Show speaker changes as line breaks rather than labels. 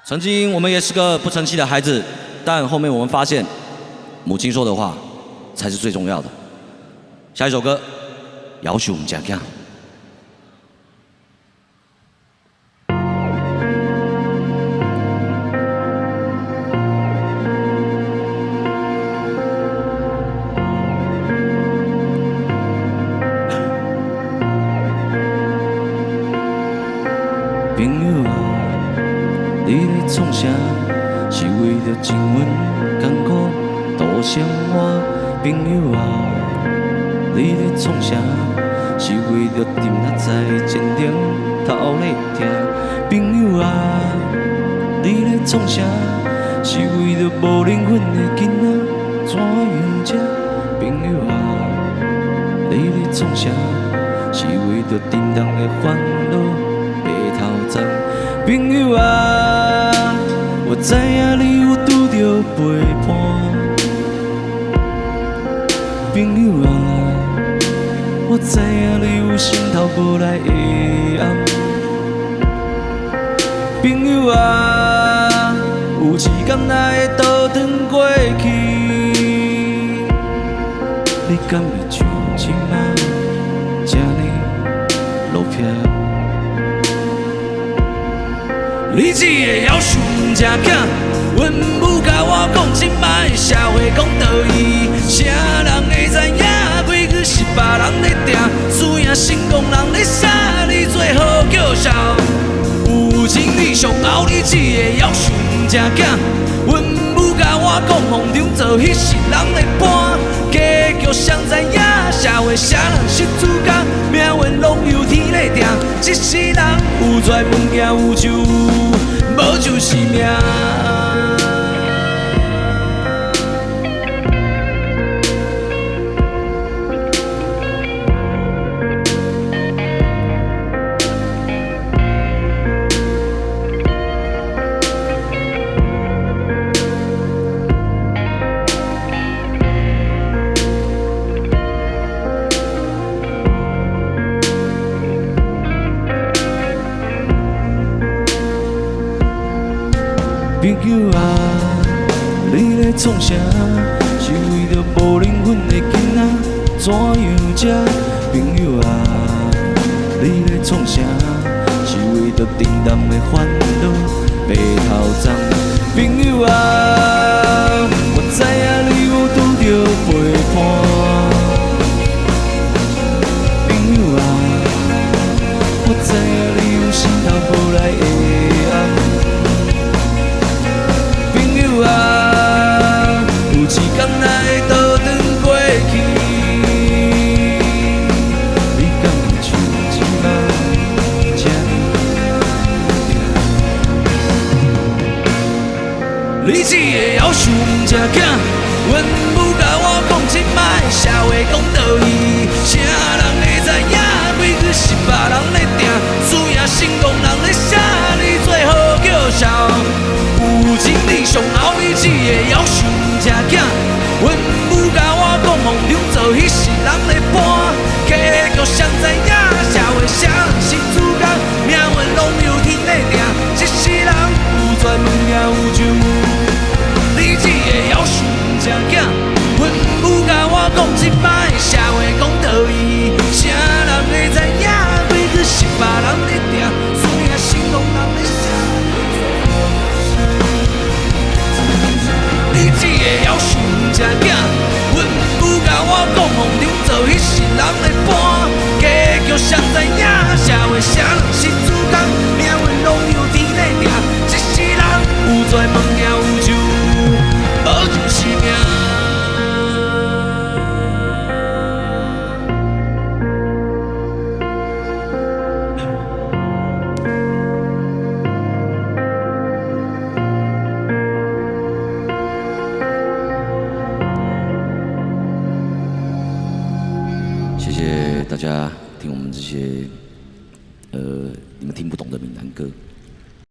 曾经我们也是个不成器的孩子，但后面我们发现，母亲说的话才是最重要的。下一首歌，要求我们家囝。朋友啊，你咧创啥？是为着情阮艰苦度生活。朋友啊，你咧创啥？是为着沉落在战场头咧听。朋友啊，你咧创啥？是为着无灵魂的囡仔怎样食？朋友啊，你咧创啥？是为着沉重的烦恼。朋友啊，我知影你有拄着背叛。朋友啊，我知影你有心头无来的暗。朋友啊，有一天若会倒转过去，你敢会像即摆这呢落魄？你这个夭寿毋正经，阮母甲我讲，即摆社会讲道义，啥人会知影？过去是别人咧定，输赢成功人咧写，你最好叫笑。有情理上后，你这个夭寿毋正经，阮母甲我讲，风中做彼是人咧搬，结局谁知影？社会啥人是主角？命运拢由天咧定，一世人有跩物件有就无就是命。朋友啊，你咧创啥？是为着无灵魂的囡仔怎样食？朋友啊，你咧创啥？是为着沉重的烦恼白头鬃。朋友啊，我知影你有拄着背叛。朋友啊，我知影你有心头无来的暗。有一天若会倒转过去，你敢会像即摆这你这个夭寿毋正经，阮母甲我讲，即摆社会讲道义，啥人会知影？过去是别人咧定，输赢成功人咧写，你最好叫笑。有情理上后，你这个夭寿毋正经，阮母甲我讲，梦中做彼是人咧搬，结局谁知影？社会啥人是主角？命运拢由天咧定，一世人有跩物件有就你这个夭寿毋正经，阮母甲我讲，即摆社会讲道义，啥人会知影？过去是别人咧定，输赢成功人咧写。你这个夭寿毋正经，阮母甲我讲，梦中做彼是人咧搬，结局谁知影？社会啥人是主角？命运拢由天咧定，一世人有跩物件有就无就是命。谢谢大家听我们这些你们听不懂的闽南歌。